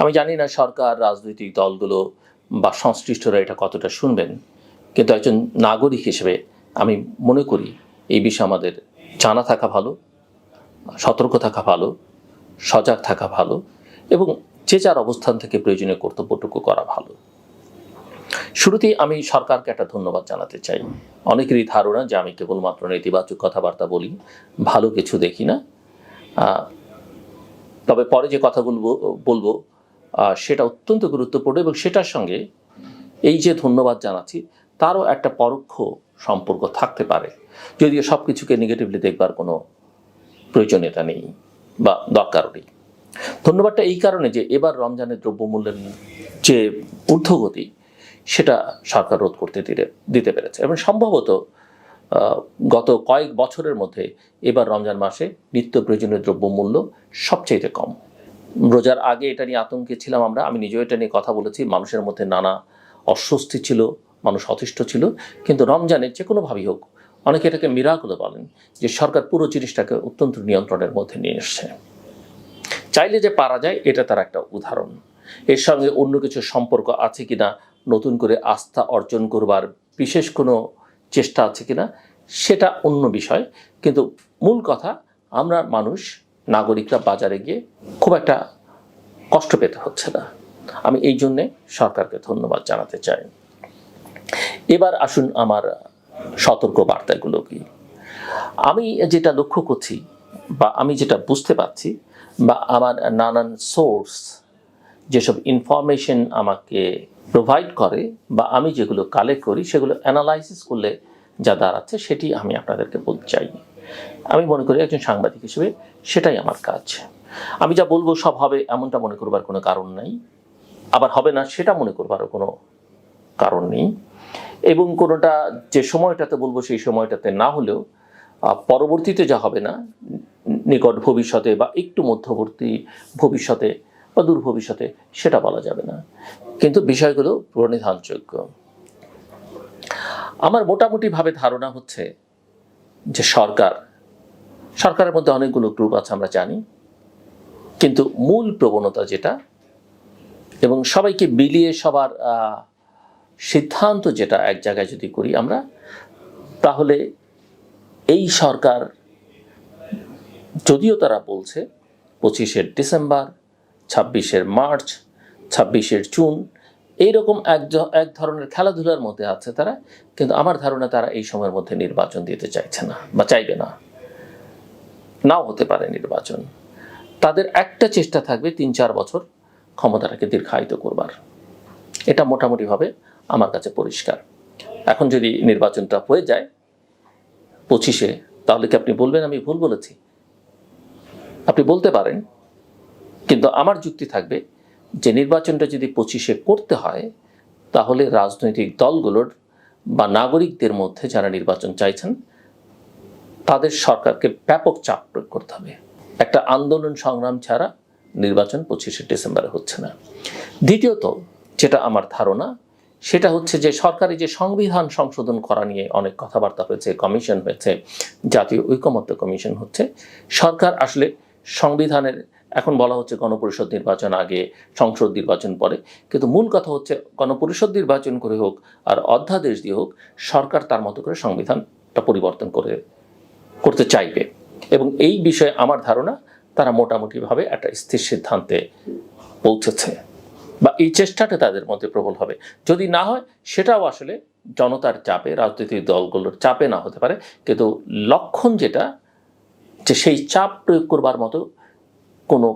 আমি জানি না সরকার, রাজনৈতিক দলগুলো বা সংশ্লিষ্টরা এটা কতটা শুনবেন, কিন্তু একজন নাগরিক হিসেবে আমি মনে করি এই বিষয়ে আমাদের জানা থাকা ভালো, সতর্ক থাকা ভালো, সজাগ থাকা ভালো এবং যে যার অবস্থান থেকে প্রয়োজনীয় কর্তব্যটুকু করা ভালো। শুরুতেই আমি সরকারকে একটা ধন্যবাদ জানাতে চাই। অনেকেরই ধারণা যে আমি কেবলমাত্র নেতিবাচক কথাবার্তা বলি, ভালো কিছু দেখি না। তবে পরে যে কথাগুলো বলবো সেটা অত্যন্ত গুরুত্বপূর্ণ এবং সেটার সঙ্গে এই যে ধন্যবাদ জানাচ্ছি তারও একটা পরোক্ষ সম্পর্ক থাকতে পারে, যদিও সব কিছুকে নেগেটিভলি দেখবার কোনো প্রয়োজনীয়তা নেই বা দরকারও নেই। ধন্যবাদটা এই কারণে যে এবার রমজানের দ্রব্যমূল্যের যে ঊর্ধ্বগতি সেটা সরকার রোধ করতে দিতে পেরেছে এবং সম্ভবত গত কয়েক বছরের মধ্যে এবার রমজান মাসে নিত্য প্রয়োজনীয় দ্রব্যমূল্য সবচেয়ে কম। রোজার আগে এটা নিয়ে আতঙ্কে ছিলাম আমি নিজেও এটা নিয়ে কথা বলেছি। মানুষের মধ্যে নানা অস্বস্তি ছিল, মানুষ অতিষ্ঠ ছিল, কিন্তু রমজানে যে কোনোভাবেই হোক, অনেকে এটাকে মিরাকল বলেন, যে সরকার পুরো জিনিসটাকে অত্যন্ত নিয়ন্ত্রণের মধ্যে নিয়ে এসছে। চাইলে যে পারা যায় এটা তার একটা উদাহরণ। এর সঙ্গে অন্য কিছু সম্পর্ক আছে কিনা, নতুন করে আস্থা অর্জন করবার বিশেষ কোনো চেষ্টা আছে কিনা সেটা অন্য বিষয়, কিন্তু মূল কথা আমরা মানুষ, নাগরিকরা বাজারে গিয়ে খুব একটা কষ্ট পেতে হচ্ছে না। আমি এই জন্যে সরকারকে ধন্যবাদ জানাতে চাই। এবার আসুন আমার সতর্ক বার্তাগুলো কি। আমি যেটা লক্ষ্য করছি বা আমি যেটা বুঝতে পারছি বা আমার নানান সোর্স যেসব ইনফরমেশন আমাকে প্রোভাইড করে বা আমি যেগুলো কালেক্ট করি সেগুলো অ্যানালাইসিস করলে যা দাঁড়াচ্ছে সেটি আমি আপনাদেরকে বলতে চাই। আমি মনে করি একজন সাংবাদিক হিসেবে সেটাই আমার কাজ। আমি যা বলবো সব হবে এমনটা মনে করবার কোনো কারণ নেই, আবার হবে না সেটা মনে করবারও কোনো কারণ নেই, এবং কোনোটা যে সময়টাতে বলবো সেই সময়টাতে না হলেও পরবর্তীতে যা হবে না নিকট ভবিষ্যতে বা একটু মধ্যবর্তী ভবিষ্যতে বা দূর ভবিষ্যতে সেটা বলা যাবে না, কিন্তু বিষয়গুলো প্রণিধানযোগ্য। আমার মোটামুটিভাবে ধারণা হচ্ছে যে সরকারের মধ্যে অনেকগুলো গ্রুপ আছে আমরা জানি, কিন্তু মূল প্রবণতা যেটা এবং সবাইকে বিলিয়ে সবার সিদ্ধান্ত যেটা এক জায়গায় যদি করি আমরা, তাহলে এই সরকার যদিও তারা বলছে 25শে ডিসেম্বর, 26শে মার্চ, 26শে জুন এইরকম এক ধরনের খেলাধুলার মধ্যে আছে তারা, কিন্তু আমার ধারণা তারা এই সময়ের মধ্যে নির্বাচন দিতে চাইছে না বা চাইবে না, নাও হতে পারে নির্বাচন। তাদের একটা চেষ্টা থাকবে 3-4 বছর ক্ষমতাটাকে দীর্ঘায়িত করবার। এটা মোটামুটিভাবে আমার কাছে পরিষ্কার। এখন যদি নির্বাচনটা হয়ে যায় 25শে, তাহলে কি আপনি বলবেন আমি ভুল বলেছি? আপনি বলতে পারেন, কিন্তু আমার যুক্তি থাকবে যে নির্বাচনটা যদি 25শে করতে হয় তাহলে রাজনৈতিক দলগুলোর বা নাগরিকদের মধ্যে যারা নির্বাচন চাইছেন তাদের সরকারকে ব্যাপক চাপ প্রয়োগ করতে হবে। একটা আন্দোলন সংগ্রাম ছাড়া নির্বাচন 25শে ডিসেম্বরে হচ্ছে না। দ্বিতীয়ত যেটা আমার ধারণা সেটা হচ্ছে যে সরকারি যে সংবিধান সংশোধন করা নিয়ে অনেক কথাবার্তা হয়েছে, কমিশন হয়েছে, জাতীয় ঐকমত্য কমিশন হচ্ছে, সরকার আসলে সংবিধানের এখন বলা হচ্ছে গণপরিষদ নির্বাচন আগে, সংসদ নির্বাচন পরে, কিন্তু মূল কথা হচ্ছে গণপরিষদ নির্বাচন করে হোক আর অধ্যাদেশ দিয়ে হোক, সরকার তার মতো করে সংবিধানটা পরিবর্তন করতে চাইবে এবং এই বিষয়ে আমার ধারণা তারা মোটামুটিভাবে একটা স্থির সিদ্ধান্তে পৌঁছেছে বা এই চেষ্টাটা তাদের মধ্যে প্রবল হবে। যদি না হয় সেটাও আসলে জনতার চাপে, রাজনৈতিক দলগুলোর চাপে না হতে পারে, কিন্তু লক্ষণ যেটা যে সেই চাপ প্রয়োগ করবার মতো কোনো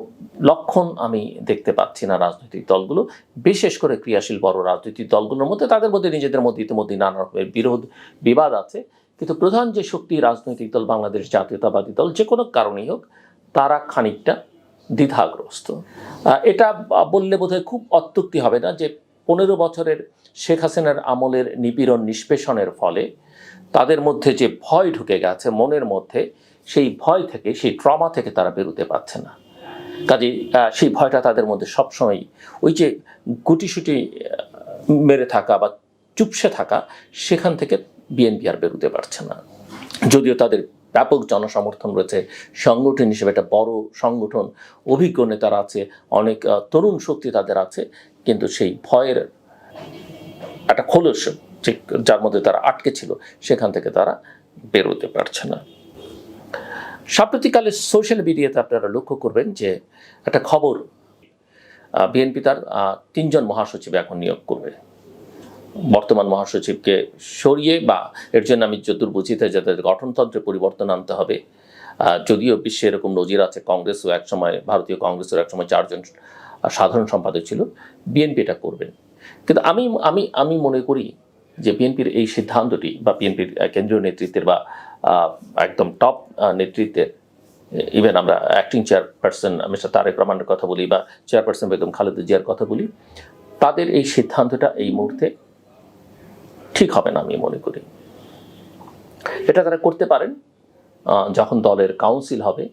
লক্ষণ আমি দেখতে পাচ্ছি না রাজনৈতিক দলগুলো, বিশেষ করে ক্রিয়াশীল বড় রাজনৈতিক দলগুলোর মধ্যে। তাদের মধ্যে নিজেদের মধ্যে ইতিমধ্যে নানা রকমের বিবাদ আছে, কিন্তু প্রধান যে শক্তি রাজনৈতিক দল বাংলাদেশ জাতীয়তাবাদী দল যে কোনো কারণেই হোক, তারা খানিকটা দ্বিধাগ্রস্ত। এটা বললে বোধহয় খুব অত্যুক্তি হবে না যে 15 বছরের শেখ হাসিনার আমলের নিপীড়ন নিষ্পেষণের ফলে তাদের মধ্যে যে ভয় ঢুকে গেছে মনের মধ্যে, সেই ভয় থেকে, সেই ট্রমা থেকে তারা বেরোতে পারছে না। কাজেই সেই ভয়টা তাদের মধ্যে সবসময়, ওই যে গুটিসুটি মেরে থাকা বা চুপসে থাকা, সেখান থেকে বিএনপি আর বেরোতে পারছে না। যদিও তাদের ব্যাপক জনসমর্থন রয়েছে, সংগঠন হিসেবে একটা বড় সংগঠন, অভিজ্ঞ নেতারা আছে, অনেক তরুণ শক্তি তাদের আছে, কিন্তু সেই ভয়ের একটা খোলস ঠিক যার মধ্যে তারা আটকে ছিল, সেখান থেকে তারা বেরোতে পারছে না। সাম্প্রতিককালে সোশ্যাল মিডিয়াতে আপনারা লক্ষ্য করবেন যে একটা খবর, বিএনপি তার 3 জন মহাসচিব এখন নিয়োগ করবে। বর্তমান মহাসচিবকে সরিয়ে, বা এর জন্য আমি যতদূর বুঝিতে যাদের গঠনতন্ত্রে পরিবর্তন আনতে হবে। যদিও বিশ্বে এরকম নজির আছে, কংগ্রেসও একসময়, ভারতীয় কংগ্রেসের একসময় 4 জন সাধারণ সম্পাদক ছিল, বিএনপি এটা করবেন। কিন্তু আমি মনে করি যে বিএনপির এই সিদ্ধান্তটি, বা বিএনপির কেন্দ্রীয় নেতৃত্বের বা একদম টপ নেতৃত্বের, ইভেন আমরা অ্যাক্টিং চেয়ারপারসন মিস্টার তারেক রহমানের কথা বলি, বা চেয়ারপারসন বেগম খালেদা জিয়ার কথা বলি, তাদের এই সিদ্ধান্তটা এই মুহূর্তে ঠিক হবে না আমি মনে করি। এটা তারা করতে পারেন যখন দলের কাউন্সিল হবে,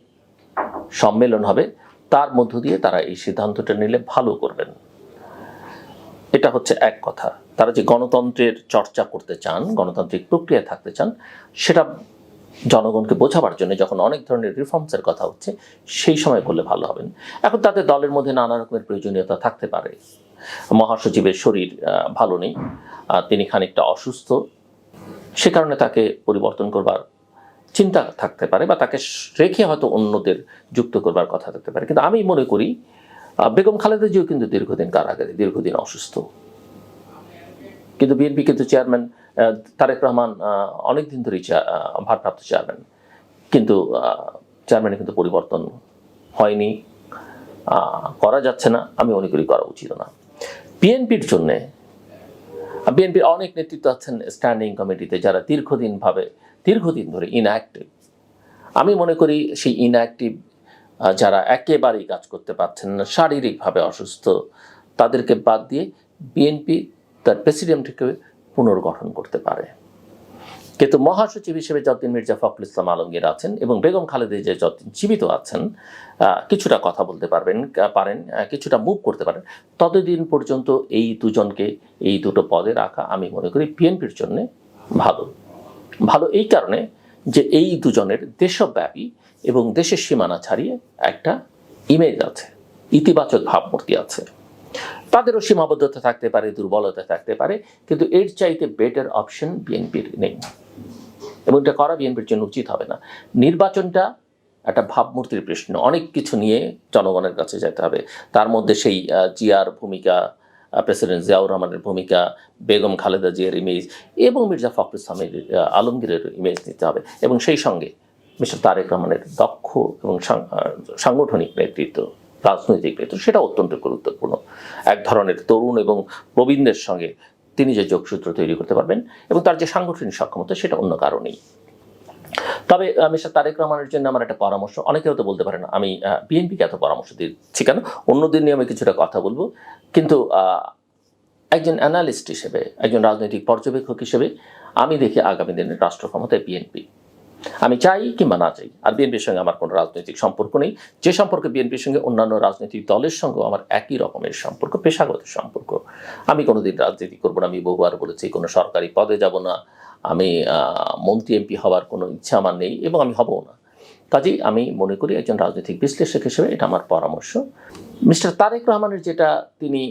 সম্মেলন হবে, তার মধ্য দিয়ে তারা এই সিদ্ধান্তটা নিলে ভালো করবেন। এটা হচ্ছে এক কথা। তারা যে গণতন্ত্রের চর্চা করতে চান, গণতান্ত্রিক প্রক্রিয়া থাকতে চান, সেটা জনগণকে বোঝাবার জন্য যখন অনেক ধরনের রিফর্মসের কথা হচ্ছে, সেই সময় করলে ভালো হবেন। এখন তাদের দলের মধ্যে নানা রকমের প্রয়োজনীয়তা থাকতে পারে। মহাসচিবের শরীর ভালো নেই, তিনি খানিকটা অসুস্থ, সে কারণে তাকে পরিবর্তন করবার চিন্তা থাকতে পারে, বা তাকে রেখে হয়তো অন্যদের যুক্ত করবার কথা থাকতে পারে। কিন্তু আমি মনে করি বেগম খালেদা জিয়াও কিন্তু দীর্ঘদিন কারাগারে, দীর্ঘদিন অসুস্থ, কিন্তু বিএনপি কিন্তু চেয়ারম্যান তারেক রহমান অনেকদিন ধরেই ভারপ্রাপ্ত চেয়ারম্যান, কিন্তু চেয়ারম্যানে কিন্তু পরিবর্তন হয়নি, করা যাচ্ছে না, আমি মনে করি করা উচিত না। বিএনপির জন্যে, বিএনপির অনেক নেতৃত্ব আছেন স্ট্যান্ডিং কমিটিতে যারা দীর্ঘদিন ধরে ইনঅ্যাক্টিভ। আমি মনে করি সেই ইনঅ্যাক্টিভ যারা একেবারেই কাজ করতে পারছেন না, শারীরিকভাবে অসুস্থ, তাদেরকে বাদ দিয়ে বিএনপি তার প্রেসিডেন্টকে পুনর্গঠন করতে পারে। কিন্তু মহাসচিব হিসেবে যতদিন মির্জা ফখরুল ইসলাম আলমগীর আছেন এবং বেগম খালেদা জিয়া যতদিন জীবিত আছেন, কিছুটা কথা বলতে পারেন, কিছুটা মুভ করতে পারেন, ততদিন পর্যন্ত এই দুজনকে, এই দুটো পদে রাখা আমি মনে করি বিএনপির জন্য ভালো। এই কারণে যে এই দুজনের দেশব্যাপী এবং দেশের সীমানা ছাড়িয়ে একটা ইমেজ আছে, ইতিবাচক ভাবমূর্তি আছে। তাদেরও সীমাবদ্ধতা থাকতে পারে, দুর্বলতা থাকতে পারে, কিন্তু এর চাইতে বেটার অপশন বিএনপির নেই, এবং এটা করা বিএনপির জন্য উচিত হবে না। নির্বাচনটা একটা ভাবমূর্তির প্রশ্ন, অনেক কিছু নিয়ে জনগণের কাছে যেতে হবে। তার মধ্যে সেই জিয়ার ভূমিকা, প্রেসিডেন্ট জিয়াউর রহমানের ভূমিকা, বেগম খালেদা জিয়ার ইমেজ এবং মির্জা ফখরুল ইসলামের আলমগীরের ইমেজ নিতে হবে, এবং সেই সঙ্গে মিস্টার তারেক রহমানের দক্ষ এবং সাংগঠনিক নেতৃত্ব, রাজনৈতিক নেতৃত্ব, সেটা অত্যন্ত গুরুত্বপূর্ণ। এক ধরনের তরুণ এবং প্রবীণদের সঙ্গে তিনি যে যোগসূত্র তৈরি করতে পারবেন এবং তার যে সাংগঠনিক সক্ষমতা, সেটা অন্য কারণেই। তবে মিস্টার তারেক রহমানের জন্য আমার একটা পরামর্শ, অনেকে হয়তো বলতে পারেন আমি বিএনপিকে এত পরামর্শ দিচ্ছি কেন, অন্যদের নিয়ে আমি কিছুটা কথা বলবো, কিন্তু একজন অ্যানালিস্ট হিসেবে, একজন রাজনৈতিক পর্যবেক্ষক হিসেবে আমি দেখি আগামী দিনের রাষ্ট্র ক্ষমতায় বিএনপি। আমি চাই কিংবা না চাই, আর বিএনপির সঙ্গে আমার কোনো রাজনৈতিক সম্পর্ক নেই। যে সম্পর্ক বিএনপির সঙ্গে অন্যান্য রাজনৈতিক দলের সঙ্গেও আমার একই রকমের সম্পর্ক, পেশাগত সম্পর্ক। আমি কোনোদিন রাজনীতি করবো না, আমি বহুবার বলেছি, কোনো সরকারি পদে যাব না, আমি মন্ত্রী এমপি হওয়ার কোনো ইচ্ছা আমার নেই এবং আমি হবও না। কাজেই আমি মনে করি একজন রাজনৈতিক বিশ্লেষক হিসেবে এটা আমার পরামর্শ। মিস্টার তারেক রহমানের যেটা, তিনি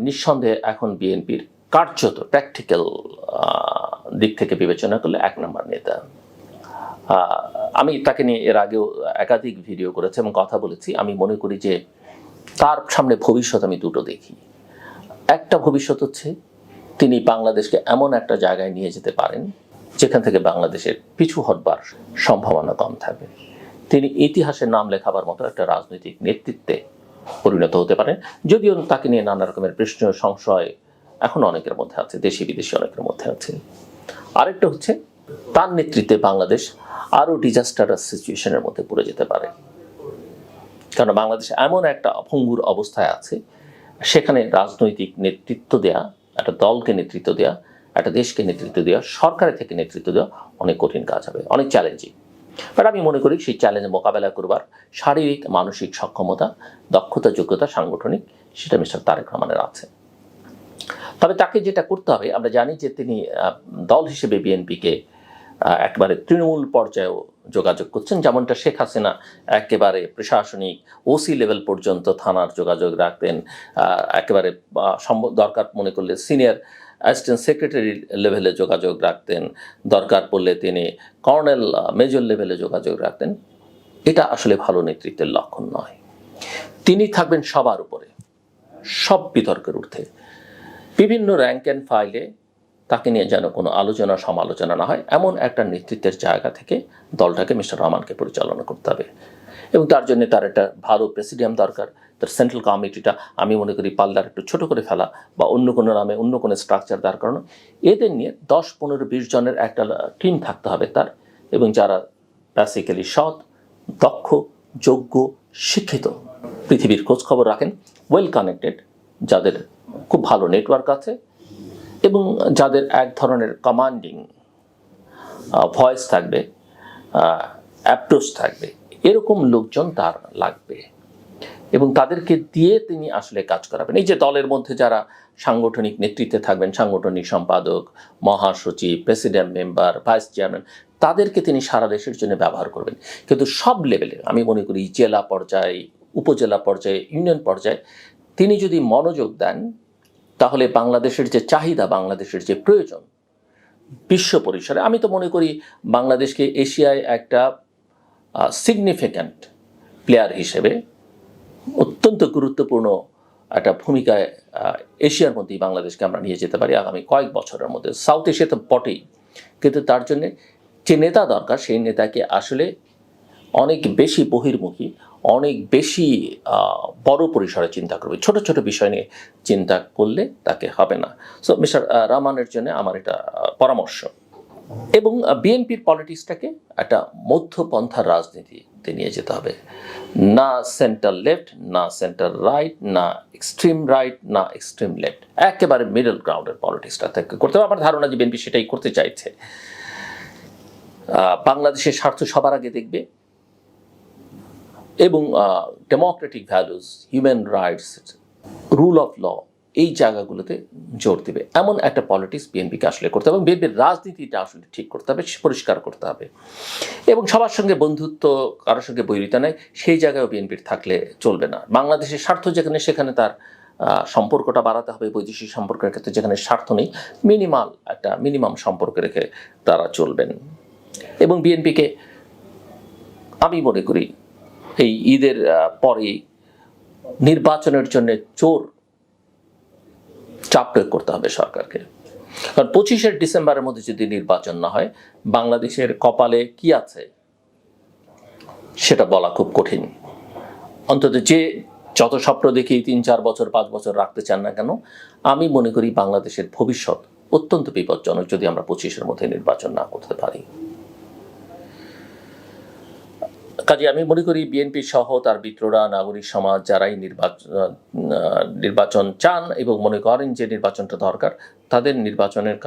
নিঃসন্দেহে এখন বিএনপির কার্যত প্র্যাকটিক্যাল দিক থেকে বিবেচনা করলে 1 নম্বর নেতা। আমি তাকে নিয়ে এর আগেও একাধিক ভিডিও করেছি এবং কথা বলেছি। আমি মনে করি যে তার সামনে ভবিষ্যৎ আমি দুটো দেখি। একটা ভবিষ্যৎ হচ্ছে তিনি বাংলাদেশকে এমন একটা জায়গায় নিয়ে যেতে পারেন যেখান থেকে বাংলাদেশের পিছু হটবার সম্ভাবনা কম থাকবে। তিনি ইতিহাসের নাম লেখাবার মতো একটা রাজনৈতিক নেতৃত্বে পরিণত হতে পারেন, যদিও তাকে নিয়ে নানা রকমের প্রশ্ন, সংশয় এখন অনেকের মধ্যে আছে, দেশি বিদেশি অনেকের মধ্যে আছে। আরেকটা হচ্ছে তার নেতৃত্বে বাংলাদেশ আরও ডিজাস্টারাস সিচুয়েশনের মধ্যে পড়ে যেতে পারে, কারণ বাংলাদেশ এমন একটা ভঙ্গুর অবস্থায় আছে, সেখানে রাজনৈতিক নেতৃত্ব দেয়া, একটা দলকে নেতৃত্ব দেয়া, একটা দেশকে নেতৃত্ব দেওয়া, সরকারের থেকে নেতৃত্ব দেওয়া অনেক কঠিন কাজ হবে, অনেক চ্যালেঞ্জিং। বাট আমি মনে করি সেই চ্যালেঞ্জ মোকাবেলা করবার শারীরিক মানসিক সক্ষমতা, দক্ষতা, যোগ্যতা, সাংগঠনিক, সেটা মিস্টার তারেক রহমানের আছে। তবে তাকে যেটা করতে হবে, আমরা জানি যে তিনি দল হিসেবে বিএনপিকে একেবারে তৃণমূল পর্যায়েও যোগাযোগ করছেন, যেমনটা শেখ হাসিনা একেবারে প্রশাসনিক ওসি লেভেল পর্যন্ত থানার যোগাযোগ রাখতেন, একেবারে দরকার মনে করলে সিনিয়র অ্যাসিস্ট্যান্ট সেক্রেটারি লেভেলে যোগাযোগ রাখতেন, দরকার পড়লে তিনি কর্নেল মেজর লেভেলে যোগাযোগ রাখতেন। এটা আসলে ভালো নেতৃত্বের লক্ষণ নয়। তিনি থাকবেন সবার উপরে, সব বিতর্কের ঊর্ধ্বে, বিভিন্ন র্যাঙ্ক অ্যান্ড ফাইলে তাকে নিয়ে যেন কোনো আলোচনা সমালোচনা না হয়, এমন একটা নেতৃত্বের জায়গা থেকে দলটাকে মিস্টার রহমানকে পরিচালনা করতে হবে। এবং তার জন্য তার একটা ভালো প্রেসিডিয়াম দরকার। তার সেন্ট্রাল কমিটিটা আমি মনে করি পাল্লার একটু ছোট করে ফেলা বা অন্য কোনো নামে অন্য কোনো স্ট্রাকচার দরকার না, এদের নিয়ে 10, 15, 20 জনের একটা টিম থাকতে হবে তার, এবং যারা বেসিক্যালি সৎ, দক্ষ, যোগ্য, শিক্ষিত, পৃথিবীর খোঁজখবর রাখেন, ওয়েল কানেক্টেড, যাদের খুব ভালো নেটওয়ার্ক আছে এবং যাদের এক ধরনের কমান্ডিং ভয়েস থাকবে, অ্যাপ্রোচ থাকবে, এরকম লোকজন তার লাগবে এবং তাদেরকে দিয়ে তিনি আসলে কাজ করাবেন। এই যে দলের মধ্যে যারা সাংগঠনিক নেতৃত্বে থাকবেন, সাংগঠনিক সম্পাদক, মহাসচিব, প্রেসিডেন্ট মেম্বার, ভাইস চেয়ারম্যান, তাদেরকে তিনি সারা দেশের জন্য ব্যবহার করবেন। কিন্তু সব লেভেলে আমি মনে করি জেলা পর্যায়ে, উপজেলা পর্যায়ে, ইউনিয়ন পর্যায়ে তিনি যদি মনোযোগ দেন, তাহলে বাংলাদেশের যে চাহিদা, বাংলাদেশের যে প্রয়োজন বিশ্ব পরিসরে, আমি তো মনে করি বাংলাদেশকে এশিয়ায় একটা সিগনিফিক্যান্ট প্লেয়ার হিসেবে অত্যন্ত গুরুত্বপূর্ণ একটা ভূমিকায় এশিয়ার মধ্যেই বাংলাদেশকে আমরা নিয়ে যেতে পারি আগামী কয়েক বছরের মধ্যে। সাউথ এশিয়া তো বটেই, কিন্তু তার জন্যে যে নেতা দরকার, সেই নেতাকে আসলে অনেক বেশি বহির্মুখী, অনেক বেশি বড় পরিসরে চিন্তা করবে। ছোট ছোট বিষয় নিয়ে চিন্তা করলে তাকে হবে না। সো মিস্টার রহমানের জন্য আমার এটা পরামর্শ। এবং বিএনপির পলিটিক্সটাকে একটা মধ্যপন্থার রাজনীতিতে নিয়ে যেতে হবে, না সেন্টার লেফট, না সেন্টার রাইট, না এক্সট্রিম রাইট, না এক্সট্রিম লেফট, একেবারে মিডল গ্রাউন্ডের পলিটিক্সটা থেকে করতে হবে। আমার ধারণা যে বিএনপি সেটাই করতে চাইছে। বাংলাদেশের স্বার্থ সবার আগে দেখবে এবং democratic values, human rights, rule of law, এই জায়গাগুলোতে জোর দেবে, এমন একটা পলিটিক্স বিএনপিকে আসলে করতে হবে এবং বিএনপির রাজনীতিটা আসলে ঠিক করতে হবে, পরিষ্কার করতে হবে। এবং সবার সঙ্গে বন্ধুত্ব, কারোর সঙ্গে বৈরিতা নেই, সেই জায়গায় বিএনপির থাকলে চলবে না। বাংলাদেশের স্বার্থ যেখানে, সেখানে তার সম্পর্কটা বাড়াতে হবে। বৈদেশিক সম্পর্কের ক্ষেত্রে যেখানে স্বার্থ নেই, মিনিমাম সম্পর্ক রেখে তারা চলবেন। এবং বিএনপিকে আমি মনে করি এই ঈদের পরে নির্বাচনের জন্য জোর চাপ প্রয়োগ করতে হবে সরকারকে। কারণ 25শে ডিসেম্বরের মধ্যে যদি নির্বাচন না হয়, বাংলাদেশের কপালে কি আছে সেটা বলা খুব কঠিন। অন্তত যে যত স্বপ্ন দেখি 3, 4 বছর, 5 বছর রাখতে চান না কেন, আমি মনে করি বাংলাদেশের ভবিষ্যৎ অত্যন্ত বিপজ্জনক যদি আমরা 25শে মধ্যে নির্বাচন না করতে পারি। কাজে আমি মনে করি বিএনপি সহ তার মিত্ররা, নাগরিক সমাজ, যারাই নির্বাচন চান এবং মনে করেন যে নির্বাচনটা দরকার, তাদের নির্বাচনের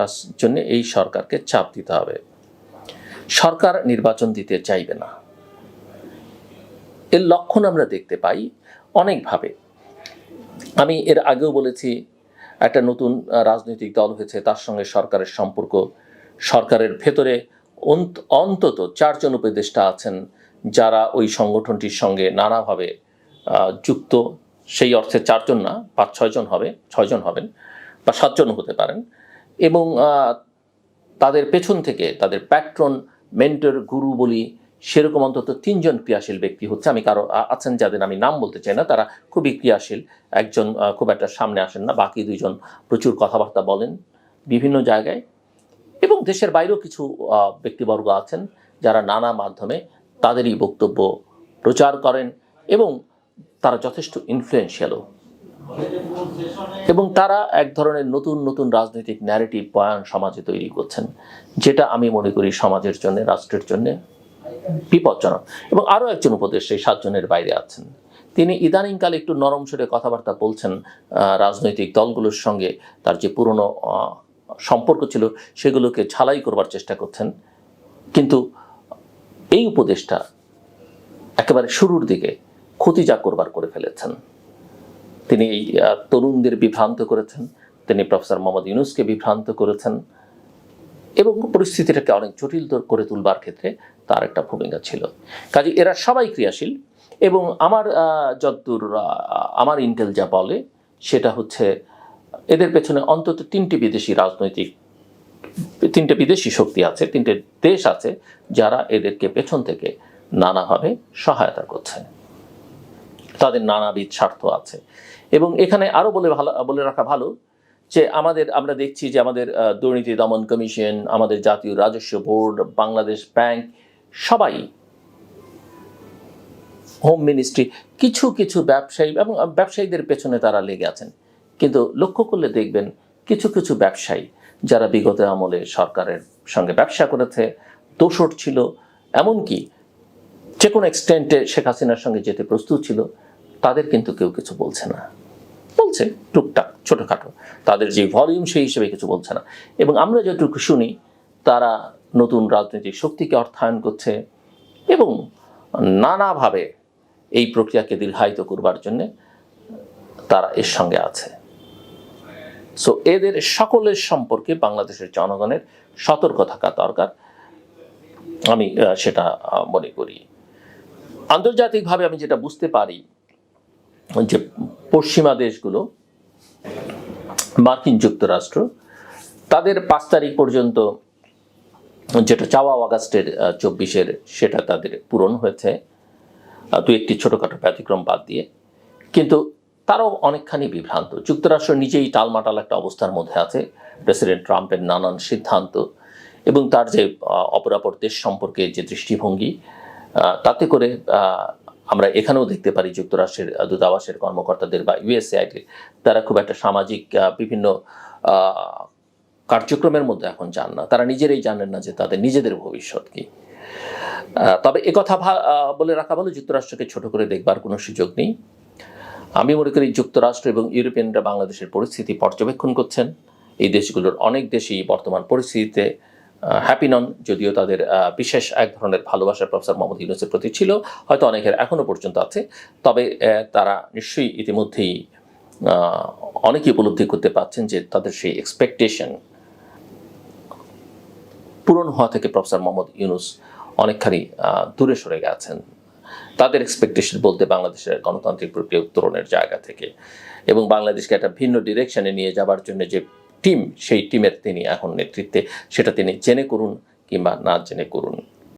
জন্য এই সরকারকে চাপ দিতে হবে। সরকার নির্বাচন দিতে চাইবে না, এর লক্ষণ আমরা দেখতে পাই অনেকভাবে। আমি এর আগেও বলেছি, একটা নতুন রাজনৈতিক দল হয়েছে, তার সঙ্গে সরকারের সম্পর্ক, সরকারের ভেতরে অন্তত 4 জন উপদেষ্টা আছেন যারা ওই সংগঠনটির সঙ্গে নানাভাবে যুক্ত। সেই অর্থে 4 জন না, 5-6 জন হবে, 6 জন হবেন বা 7 জন হতে পারেন। এবং তাদের পেছন থেকে তাদের প্যাট্রন, মেন্টর, গুরু বলি সেরকম অন্তত 3 জন ক্রিয়াশীল ব্যক্তি হচ্ছে। আমি কারো আছেন যাদের আমি নাম বলতে চাই না, তারা খুবই ক্রিয়াশীল। একজন খুব একটা সামনে আসেন না, বাকি 2 জন প্রচুর কথাবার্তা বলেন বিভিন্ন জায়গায়। এবং দেশের বাইরেও কিছু ব্যক্তিবর্গ আছেন যারা নানা মাধ্যমে তাদেরই বক্তব্য প্রচার করেন এবং তারা যথেষ্ট ইনফ্লুয়েন্সিয়ালও। এবং তারা এক ধরনের নতুন নতুন রাজনৈতিক ন্যারেটিভ বয়ান সমাজে তৈরি করছেন, যেটা আমি মনে করি সমাজের জন্য, রাষ্ট্রের জন্য বিপজ্জনক। এবং আরও একজন উপদেষ্টা এই 7 জনের বাইরে আছেন, তিনি ইদানিংকালে একটু নরম সুরে কথাবার্তা বলছেন রাজনৈতিক দলগুলোর সঙ্গে। তার যে পুরনো সম্পর্ক ছিল সেগুলোকে ঝালাই করবার চেষ্টা করছেন। কিন্তু এই উপদেশটা একেবারে শুরুর দিকে ক্ষতি করবার করে ফেলেছেন। তিনি এই তরুণদের বিভ্রান্ত করেছেন, তিনি প্রফেসর মোহাম্মদ ইউনূসকে বিভ্রান্ত করেছেন এবং পরিস্থিতিটাকে অনেক জটিল করে তুলবার ক্ষেত্রে তার একটা ভূমিকা ছিল। কাজে এরা সবাই ক্রিয়াশীল এবং যতদূর আমার ইন্টেল যা বলে সেটা হচ্ছে এদের পেছনে অন্তত তিনটে বিদেশি শক্তি আছে, তিনটে দেশ আছে যারা এদেরকে পেছন থেকে নানাভাবে সহায়তা করছে, তাদের নানাবিধ স্বার্থ আছে। এবং এখানে আরও বলে রাখা ভালো যে আমরা দেখছি যে আমাদের দুর্নীতি দমন কমিশন, আমাদের জাতীয় রাজস্ব বোর্ড, বাংলাদেশ ব্যাংক, সবাই, হোম মিনিস্ট্রি, কিছু কিছু ব্যবসায়ী এবং ব্যবসায়ীদের পেছনে তারা লেগে আছেন। কিন্তু লক্ষ্য করলে দেখবেন কিছু কিছু ব্যবসায়ী যারা বিগত আমলে সরকারের সঙ্গে ব্যবসা করেছে, দোসর ছিল, এমনকি যে কোনো এক্সটেন্টে শেখ হাসিনার সঙ্গে যেতে প্রস্তুত ছিল, তাদের কিন্তু কেউ কিছু বলছে না, বলছে টুকটাক ছোটোখাটো, তাদের যে ভলিউম সেই হিসেবে কিছু বলছে না। এবং আমরা যতটুকু শুনি তারা নতুন রাজনৈতিক শক্তিকে অর্থায়ন করছে এবং নানাভাবে এই প্রক্রিয়াকে দীর্ঘায়িত করবার জন্যে তারা এর সঙ্গে আছে। সো এদের সকলের সম্পর্কে বাংলাদেশের জনগণের সতর্ক থাকা দরকার, আমি সেটা মনে করি। আন্তর্জাতিকভাবে আমি যেটা বুঝতে পারি যে পশ্চিমা দেশগুলো, মার্কিন যুক্তরাষ্ট্র, তাদের 5 তারিখ পর্যন্ত যেটা চাওয়া অগাস্টের 24-এর, সেটা তাদের পূরণ হয়েছে, দু একটি ছোটোখাটো ব্যতিক্রম বাদ দিয়ে। কিন্তু তারাও অনেকখানি বিভ্রান্ত। যুক্তরাষ্ট্র নিজেই টালমাটাল একটা অবস্থার মধ্যে আছে, প্রেসিডেন্ট ট্রাম্পের নানান সিদ্ধান্ত এবং তার যে অপরাপর দেশ সম্পর্কে যে দৃষ্টিভঙ্গি, তাতে করে আমরা এখানেও দেখতে পারি যুক্তরাষ্ট্রের দূতাবাসের কর্মকর্তাদের বা ইউএসএআইডির তারা খুব একটা সামাজিক বিভিন্ন কার্যক্রমের মধ্যে এখন যান না, তারা নিজেরাই জানেন না যে তাদের নিজেদের ভবিষ্যৎ কী। তবে একথা বলে রাখা ভালো, যুক্তরাষ্ট্রকে ছোট করে দেখবার কোনো সুযোগ নেই। আমি মনে করি যুক্তরাষ্ট্র এবং ইউরোপিয়ানরা বাংলাদেশের পরিস্থিতি পর্যবেক্ষণ করছেন। এই দেশগুলোর অনেক দেশই বর্তমান পরিস্থিতিতে হ্যাপি নন, যদিও তাদের বিশেষ এক ধরনের ভালোবাসা প্রফেসর মোহাম্মদ ইউনূসের প্রতি ছিল, হয়তো অনেকের এখনও পর্যন্ত আছে। তবে তারা নিশ্চয়ই ইতিমধ্যেই অনেকেই উপলব্ধি করতে পারছেন যে তাদের সেই এক্সপেকটেশন পূরণ হওয়া থেকে প্রফেসর মোহাম্মদ ইউনূস অনেকখানি দূরে সরে গেছেন। তাদের এক্সপেকটেশন বলতে বাংলাদেশের গণতান্ত্রিক প্রক্রিয়া উত্তরণের জায়গা থেকে এবং বাংলাদেশকে একটা ভিন্ন ডিরেকশনে নিয়ে যাবার জন্য যে টিম, সেই টিমের তিনি এখন নেতৃত্বে, সেটা তিনি জেনে করুন কিংবা না জেনে করুন।